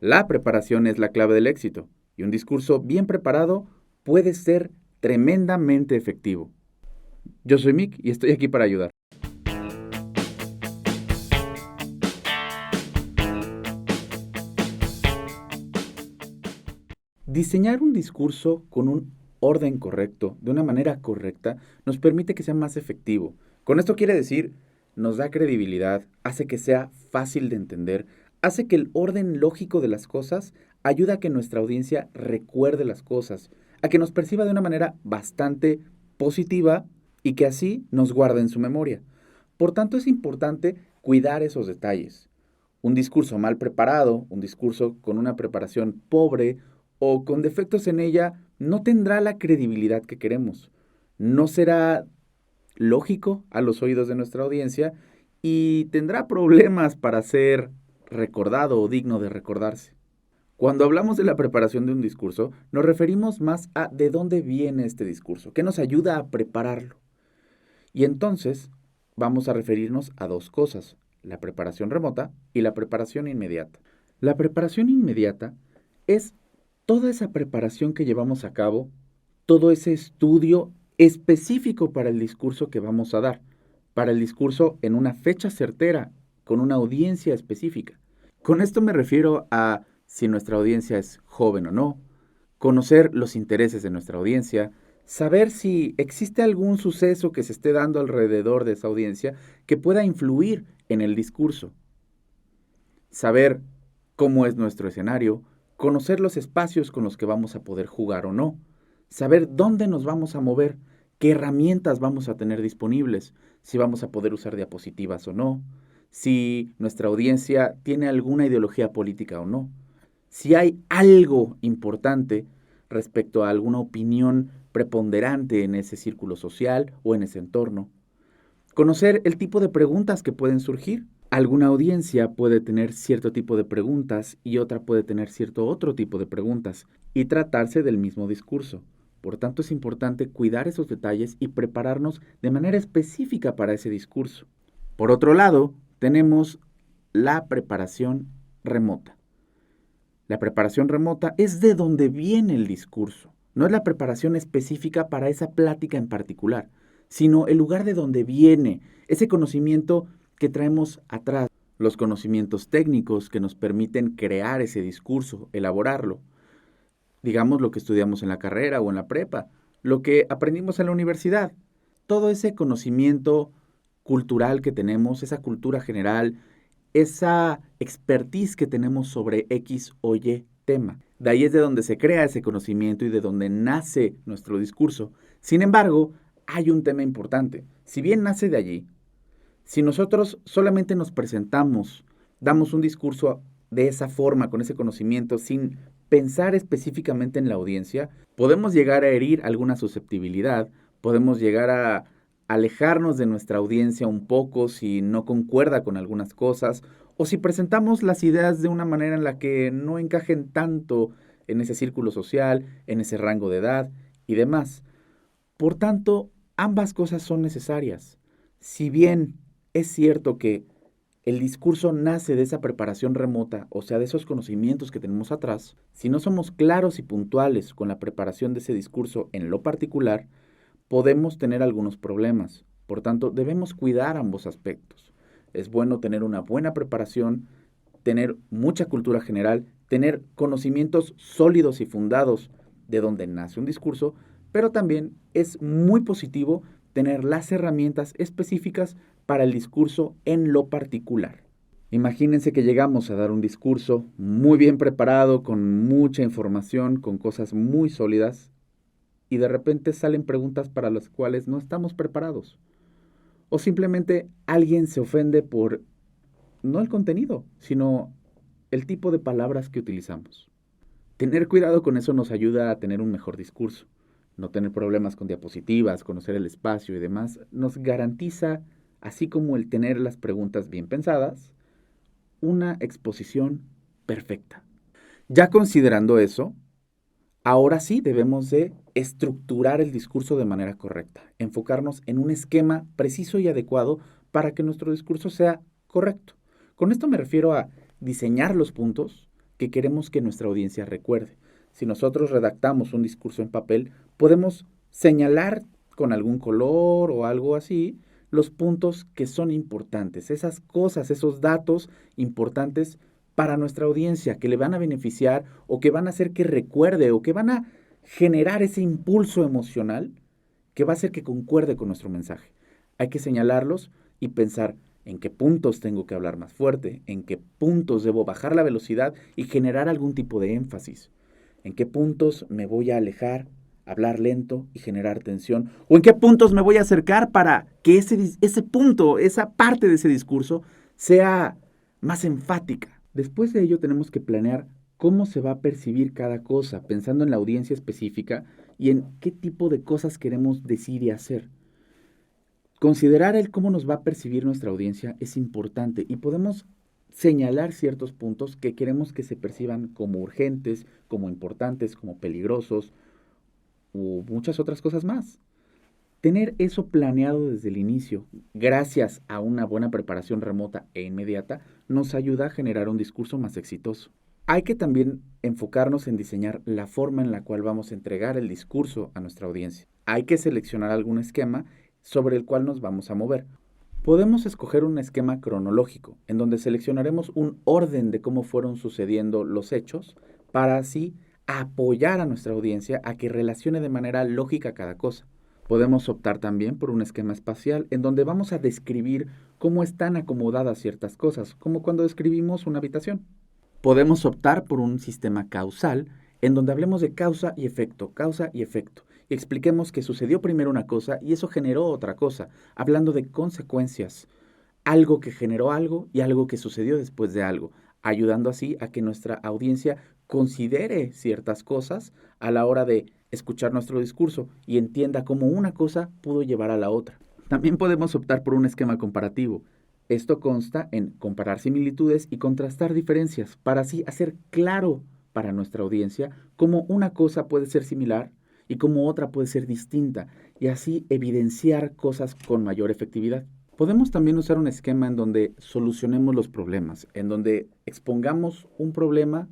La preparación es la clave del éxito y un discurso bien preparado puede ser tremendamente efectivo. Yo soy Mick y estoy aquí para ayudar. Diseñar un discurso con un orden correcto, de una manera correcta, nos permite que sea más efectivo. Con esto quiere decir, nos da credibilidad, hace que sea fácil de entender, hace que el orden lógico de las cosas ayuda a que nuestra audiencia recuerde las cosas, a que nos perciba de una manera bastante positiva y que así nos guarde en su memoria. Por tanto, es importante cuidar esos detalles. Un discurso mal preparado, un discurso con una preparación pobre o con defectos en ella, no tendrá la credibilidad que queremos. No será lógico a los oídos de nuestra audiencia y tendrá problemas para ser recordado o digno de recordarse. Cuando hablamos de la preparación de un discurso, nos referimos más a de dónde viene este discurso, qué nos ayuda a prepararlo. Y entonces vamos a referirnos a dos cosas, la preparación remota y la preparación inmediata. La preparación inmediata es toda esa preparación que llevamos a cabo, todo ese estudio específico para el discurso que vamos a dar, para el discurso en una fecha certera, con una audiencia específica. Con esto me refiero a si nuestra audiencia es joven o no, conocer los intereses de nuestra audiencia, saber si existe algún suceso que se esté dando alrededor de esa audiencia que pueda influir en el discurso, saber cómo es nuestro escenario, conocer los espacios con los que vamos a poder jugar o no, saber dónde nos vamos a mover, qué herramientas vamos a tener disponibles, si vamos a poder usar diapositivas o no, si nuestra audiencia tiene alguna ideología política o no, si hay algo importante respecto a alguna opinión preponderante en ese círculo social o en ese entorno. Conocer el tipo de preguntas que pueden surgir. Alguna audiencia puede tener cierto tipo de preguntas y otra puede tener cierto otro tipo de preguntas y tratarse del mismo discurso. Por tanto, es importante cuidar esos detalles y prepararnos de manera específica para ese discurso. Por otro lado, tenemos la preparación remota. La preparación remota es de donde viene el discurso. No es la preparación específica para esa plática en particular, sino el lugar de donde viene ese conocimiento que traemos atrás, los conocimientos técnicos que nos permiten crear ese discurso, elaborarlo. Digamos lo que estudiamos en la carrera o en la prepa, lo que aprendimos en la universidad. Todo ese conocimiento cultural que tenemos, esa cultura general, esa expertise que tenemos sobre X o Y tema. De ahí es de donde se crea ese conocimiento y de donde nace nuestro discurso. Sin embargo, hay un tema importante. Si bien nace de allí, si nosotros solamente nos presentamos, damos un discurso de esa forma, con ese conocimiento, sin pensar específicamente en la audiencia, podemos llegar a herir alguna susceptibilidad, podemos llegar a alejarnos de nuestra audiencia un poco si no concuerda con algunas cosas o si presentamos las ideas de una manera en la que no encajen tanto en ese círculo social, en ese rango de edad y demás. Por tanto, ambas cosas son necesarias. Si bien es cierto que el discurso nace de esa preparación remota, o sea, de esos conocimientos que tenemos atrás, si no somos claros y puntuales con la preparación de ese discurso en lo particular, podemos tener algunos problemas. Por tanto, debemos cuidar ambos aspectos. Es bueno tener una buena preparación, tener mucha cultura general, tener conocimientos sólidos y fundados de donde nace un discurso, pero también es muy positivo tener las herramientas específicas para el discurso en lo particular. Imagínense que llegamos a dar un discurso muy bien preparado, con mucha información, con cosas muy sólidas, y de repente salen preguntas para las cuales no estamos preparados. O simplemente alguien se ofende por no el contenido, sino el tipo de palabras que utilizamos. Tener cuidado con eso nos ayuda a tener un mejor discurso. No tener problemas con diapositivas, conocer el espacio y demás, nos garantiza, así como el tener las preguntas bien pensadas, una exposición perfecta. Ya considerando eso, ahora sí debemos de estructurar el discurso de manera correcta, enfocarnos en un esquema preciso y adecuado para que nuestro discurso sea correcto. Con esto me refiero a diseñar los puntos, que queremos que nuestra audiencia recuerde. Si nosotros redactamos un discurso en papel, podemos señalar con algún color o algo así los puntos que son importantes, esas cosas, esos datos importantes para nuestra audiencia que le van a beneficiar o que van a hacer que recuerde o que van a generar ese impulso emocional que va a hacer que concuerde con nuestro mensaje. Hay que señalarlos y pensar en qué puntos tengo que hablar más fuerte, en qué puntos debo bajar la velocidad y generar algún tipo de énfasis, en qué puntos me voy a alejar, hablar lento y generar tensión, o en qué puntos me voy a acercar para que ese punto, esa parte de ese discurso sea más enfática. Después de ello tenemos que planear cómo se va a percibir cada cosa, pensando en la audiencia específica y en qué tipo de cosas queremos decir y hacer. Considerar el cómo nos va a percibir nuestra audiencia es importante y podemos señalar ciertos puntos que queremos que se perciban como urgentes, como importantes, como peligrosos u muchas otras cosas más. Tener eso planeado desde el inicio, gracias a una buena preparación remota e inmediata, nos ayuda a generar un discurso más exitoso. Hay que también enfocarnos en diseñar la forma en la cual vamos a entregar el discurso a nuestra audiencia. Hay que seleccionar algún esquema sobre el cual nos vamos a mover. Podemos escoger un esquema cronológico, en donde seleccionaremos un orden de cómo fueron sucediendo los hechos, para así apoyar a nuestra audiencia a que relacione de manera lógica cada cosa. Podemos optar también por un esquema espacial, en donde vamos a describir cómo están acomodadas ciertas cosas, como cuando describimos una habitación. Podemos optar por un sistema causal, en donde hablemos de causa y efecto, y expliquemos que sucedió primero una cosa y eso generó otra cosa, hablando de consecuencias, algo que generó algo y algo que sucedió después de algo, ayudando así a que nuestra audiencia considere ciertas cosas a la hora de escuchar nuestro discurso y entienda cómo una cosa pudo llevar a la otra. También podemos optar por un esquema comparativo. Esto consta en comparar similitudes y contrastar diferencias para así hacer claro para nuestra audiencia cómo una cosa puede ser similar y cómo otra puede ser distinta y así evidenciar cosas con mayor efectividad. Podemos también usar un esquema en donde solucionemos los problemas, en donde expongamos un problema,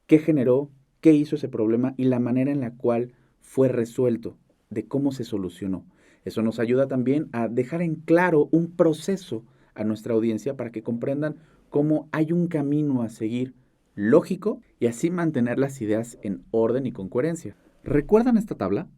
qué generó, qué hizo ese problema y la manera en la cual fue resuelto, de cómo se solucionó. Eso nos ayuda también a dejar en claro un proceso a nuestra audiencia para que comprendan cómo hay un camino a seguir lógico y así mantener las ideas en orden y con coherencia. ¿Recuerdan esta tabla?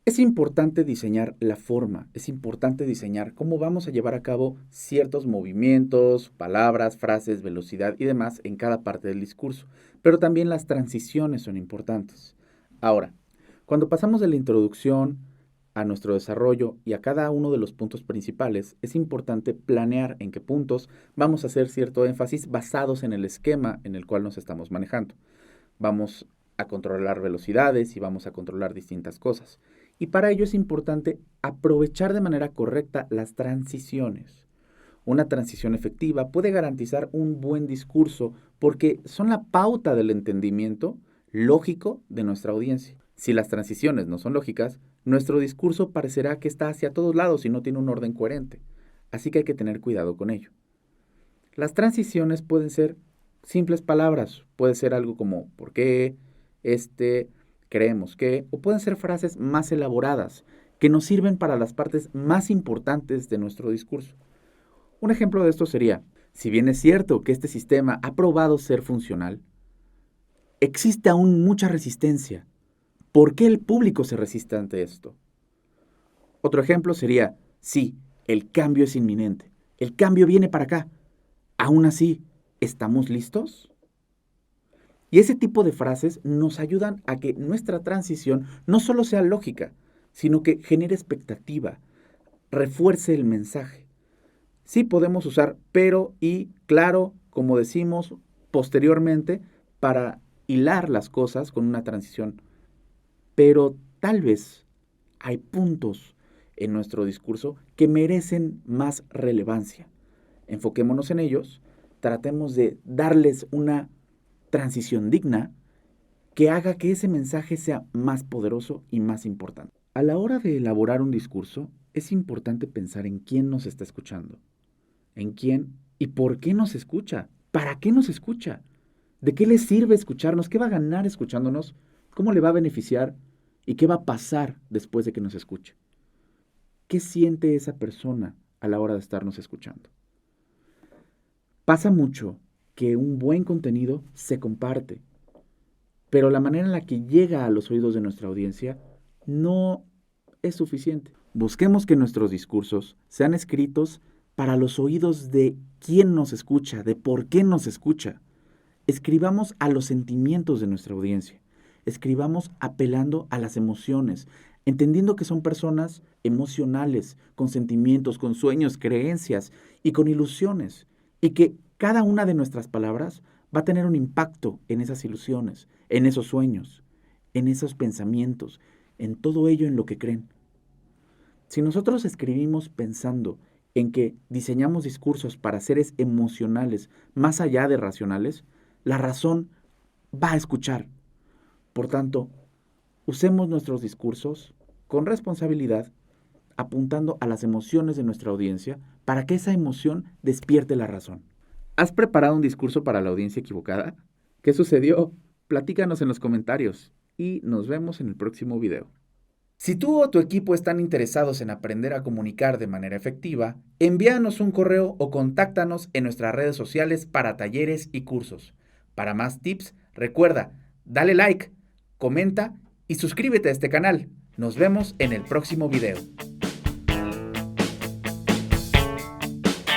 Es importante diseñar la forma, es importante diseñar cómo vamos a llevar a cabo ciertos movimientos, palabras, frases, velocidad y demás en cada parte del discurso, pero también las transiciones son importantes. Ahora, cuando pasamos de la introducción a nuestro desarrollo y a cada uno de los puntos principales, es importante planear en qué puntos vamos a hacer cierto énfasis basados en el esquema en el cual nos estamos manejando. Vamos a controlar velocidades y vamos a controlar distintas cosas. Y para ello es importante aprovechar de manera correcta las transiciones. Una transición efectiva puede garantizar un buen discurso porque son la pauta del entendimiento lógico de nuestra audiencia. Si las transiciones no son lógicas, nuestro discurso parecerá que está hacia todos lados y no tiene un orden coherente. Así que hay que tener cuidado con ello. Las transiciones pueden ser simples palabras, puede ser algo como ¿por qué?, creemos que, o pueden ser frases más elaboradas que nos sirven para las partes más importantes de nuestro discurso. Un ejemplo de esto sería, si bien es cierto que este sistema ha probado ser funcional, existe aún mucha resistencia. ¿Por qué el público se resiste ante esto? Otro ejemplo sería, sí, el cambio es inminente, el cambio viene para acá. Aún así, ¿estamos listos? Y ese tipo de frases nos ayudan a que nuestra transición no solo sea lógica, sino que genere expectativa, refuerce el mensaje. Sí podemos usar pero y claro, como decimos posteriormente, para hilar las cosas con una transición. Pero tal vez hay puntos en nuestro discurso que merecen más relevancia. Enfoquémonos en ellos, tratemos de darles una transición digna que haga que ese mensaje sea más poderoso y más importante. A la hora de elaborar un discurso, es importante pensar en quién nos está escuchando, en quién y por qué nos escucha, para qué nos escucha. ¿De qué le sirve escucharnos? ¿Qué va a ganar escuchándonos? ¿Cómo le va a beneficiar? ¿Y qué va a pasar después de que nos escuche? ¿Qué siente esa persona a la hora de estarnos escuchando? Pasa mucho que un buen contenido se comparte, pero la manera en la que llega a los oídos de nuestra audiencia no es suficiente. Busquemos que nuestros discursos sean escritos para los oídos de quién nos escucha, de por qué nos escucha. Escribamos a los sentimientos de nuestra audiencia. Escribamos apelando a las emociones, entendiendo que son personas emocionales, con sentimientos, con sueños, creencias y con ilusiones, y que cada una de nuestras palabras va a tener un impacto en esas ilusiones, en esos sueños, en esos pensamientos, en todo ello en lo que creen. Si nosotros escribimos pensando en que diseñamos discursos para seres emocionales más allá de racionales, la razón va a escuchar. Por tanto, usemos nuestros discursos con responsabilidad, apuntando a las emociones de nuestra audiencia para que esa emoción despierte la razón. ¿Has preparado un discurso para la audiencia equivocada? ¿Qué sucedió? Platícanos en los comentarios y nos vemos en el próximo video. Si tú o tu equipo están interesados en aprender a comunicar de manera efectiva, envíanos un correo o contáctanos en nuestras redes sociales para talleres y cursos. Para más tips, recuerda, dale like, comenta y suscríbete a este canal. Nos vemos en el próximo video.